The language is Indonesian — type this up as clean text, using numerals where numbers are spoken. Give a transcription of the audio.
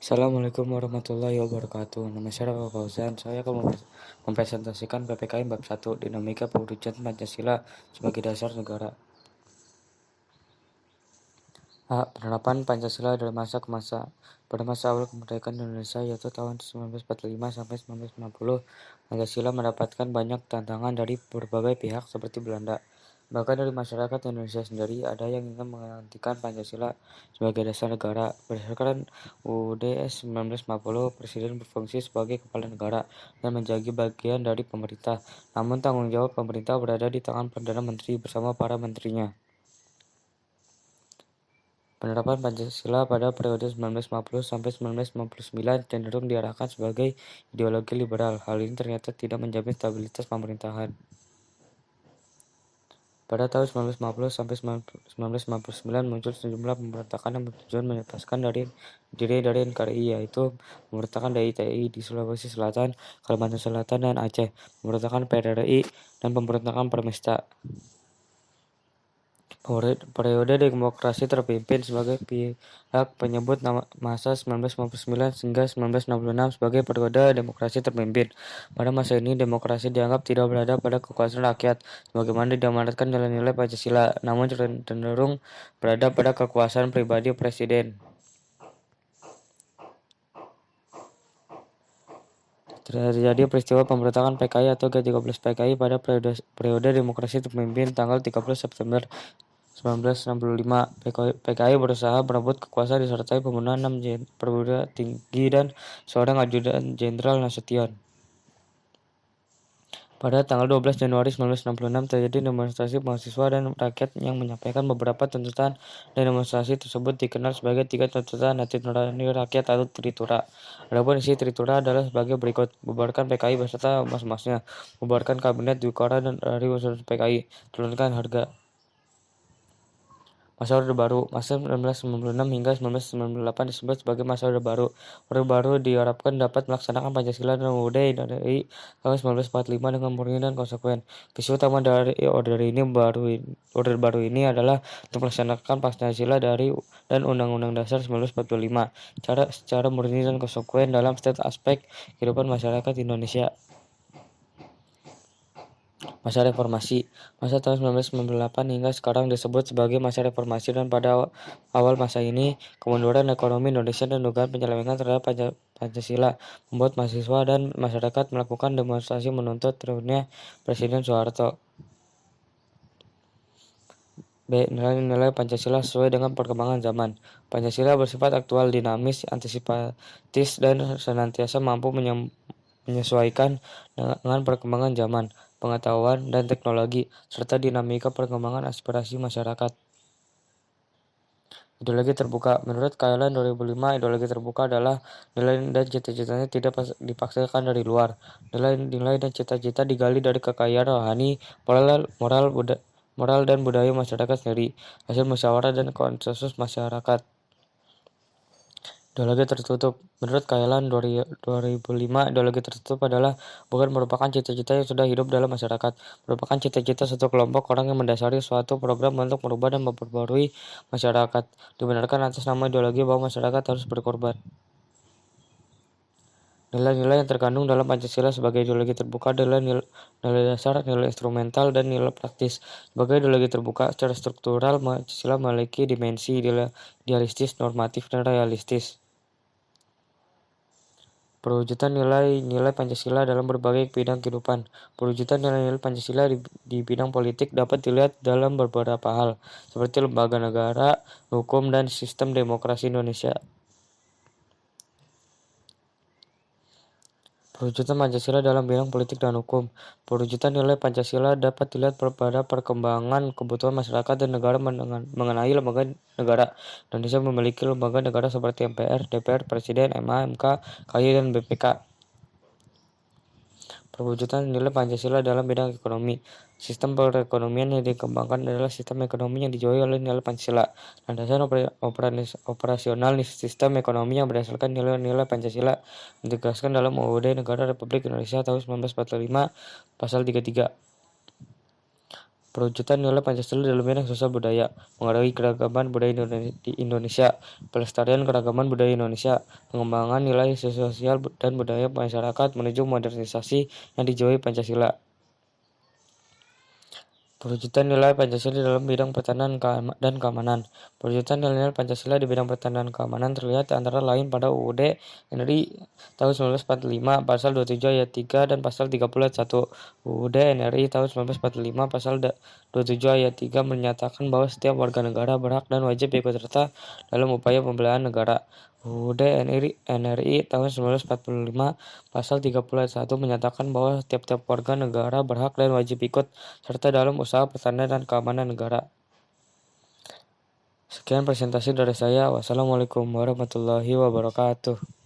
Assalamualaikum warahmatullahi wabarakatuh. Nama saya Rafa Fauzan. Saya akan mempresentasikan PPKM Bab 1, Dinamika Pewujudan Pancasila sebagai Dasar Negara. A. Penerapan Pancasila dari masa ke masa. Pada masa awal kemerdekaan Indonesia, yaitu tahun 1945 sampai 1950, Pancasila mendapatkan banyak tantangan dari berbagai pihak seperti Belanda. Bahkan dari masyarakat Indonesia sendiri ada yang ingin menghentikan Pancasila sebagai dasar negara. Berdasarkan UUD 1950, Presiden berfungsi sebagai kepala negara dan menjadi bagian dari pemerintah. Namun tanggung jawab pemerintah berada di tangan Perdana Menteri bersama para menterinya. Penerapan Pancasila pada periode 1950 sampai 1999 cenderung diarahkan sebagai ideologi liberal. Hal ini ternyata tidak menjamin stabilitas pemerintahan. Pada tahun 1950 sampai 1999 muncul sejumlah pemberontakan yang bertujuan melepaskan diri dari NKRI, yaitu pemberontakan DITI di Sulawesi Selatan, Kalimantan Selatan, dan Aceh, pemberontakan PRRI, dan pemberontakan Permesta. Periode demokrasi terpimpin sebagai pihak penyebut masa 1959 hingga 1966 sebagai periode demokrasi terpimpin. Pada masa ini, demokrasi dianggap tidak berada pada kekuasaan rakyat, sebagaimana diamanatkan nilai-nilai Pancasila, namun cenderung berada pada kekuasaan pribadi presiden. Terjadi peristiwa pemberontakan PKI atau G13 PKI pada periode demokrasi terpimpin tanggal 30 September 1965. PKI berusaha merebut kekuasaan disertai pembunuhan 6 perwira tinggi dan seorang ajudan Jenderal Nasution. Pada tanggal 12 Januari 1966 terjadi demonstrasi mahasiswa dan rakyat yang menyampaikan beberapa tuntutan, dan demonstrasi tersebut dikenal sebagai 3 tuntutan hati nurani rakyat atau Tritura. Adapun isi Tritura adalah sebagai berikut: bubarkan PKI beserta mas-masnya, bubarkan kabinet Dwi-Kora dan dari unsur PKI, turunkan harga. Masa Orde Baru. Masa 1996 hingga 1998 disebut sebagai masa Orde Baru. Orde Baru diharapkan dapat melaksanakan Pancasila dan UUD dari tahun 1945 dengan murni dan konsekuen. Visi utama dari Orde Baru ini adalah untuk melaksanakan Pancasila dan Undang-Undang Dasar 1945 secara murni dan konsekuen dalam setiap aspek kehidupan masyarakat Indonesia. Masa Reformasi. Masa tahun 1998 hingga sekarang disebut sebagai masa reformasi, dan pada awal masa ini kemunduran ekonomi Indonesia dan dugaan penyelewengan terhadap Pancasila membuat mahasiswa dan masyarakat melakukan demonstrasi menuntut turunnya Presiden Soeharto. B. Nilai-nilai Pancasila sesuai dengan perkembangan zaman. Pancasila bersifat aktual, dinamis, antisipatif, dan senantiasa mampu menyesuaikan dengan perkembangan zaman, pengetahuan, dan teknologi, serta dinamika perkembangan aspirasi masyarakat. Ideologi terbuka. Menurut Kaelan 2005, ideologi terbuka adalah nilai dan cita-citanya tidak dipaksakan dari luar. Nilai-nilai dan cita-cita digali dari kekayaan rohani, moral dan budaya masyarakat sendiri, hasil musyawarah dan konsensus masyarakat. Ideologi tertutup. Menurut Kaelan 2005, ideologi tertutup adalah bukan merupakan cita-cita yang sudah hidup dalam masyarakat, merupakan cita-cita satu kelompok orang yang mendasari suatu program untuk merubah dan memperbarui masyarakat. Dibenarkan atas nama ideologi bahwa masyarakat harus berkorban. Nilai-nilai yang terkandung dalam Pancasila sebagai ideologi terbuka adalah nilai dasar, nilai instrumental, dan nilai praktis. Sebagai ideologi terbuka, secara struktural, Pancasila memiliki dimensi idealistis, normatif, dan realistis. Perwujudan nilai-nilai Pancasila dalam berbagai bidang kehidupan. Perwujudan nilai-nilai Pancasila di bidang politik dapat dilihat dalam beberapa hal, seperti lembaga negara, hukum, dan sistem demokrasi Indonesia. Perwujudan Pancasila dalam bidang politik dan hukum. Perwujudan nilai Pancasila dapat dilihat pada perkembangan kebutuhan masyarakat dan negara mengenai lembaga negara. Indonesia memiliki lembaga negara seperti MPR, DPR, Presiden, MA, MK, KY, dan BPK. Perwujudan nilai Pancasila dalam bidang ekonomi. Sistem perekonomian yang dikembangkan adalah sistem ekonomi yang dijauhi oleh nilai Pancasila. Landasan operasional sistem ekonomi yang berdasarkan nilai-nilai Pancasila ditegaskan dalam UUD Negara Republik Indonesia tahun 1945 Pasal 33. Perwujudan nilai Pancasila dalam bidang sosial budaya, menghargai keragaman budaya di Indonesia, pelestarian keragaman budaya Indonesia, pengembangan nilai sosial dan budaya masyarakat menuju modernisasi yang dijauhi Pancasila. Perwujudan nilai Pancasila dalam bidang pertahanan dan keamanan. Perwujudan nilai Pancasila di bidang pertahanan dan keamanan terlihat antara lain pada UUD NRI tahun 1945 pasal 27 ayat 3 dan pasal 30 ayat 1. UUD NRI tahun 1945 pasal 27 ayat 3 menyatakan bahwa setiap warga negara berhak dan wajib ikut serta dalam upaya pembelaan negara. UUD NRI tahun 1945 pasal 30 ayat 1 menyatakan bahwa tiap-tiap warga negara berhak dan wajib ikut serta dalam usaha pertahanan dan keamanan negara. Sekian presentasi dari saya. Wassalamualaikum warahmatullahi wabarakatuh.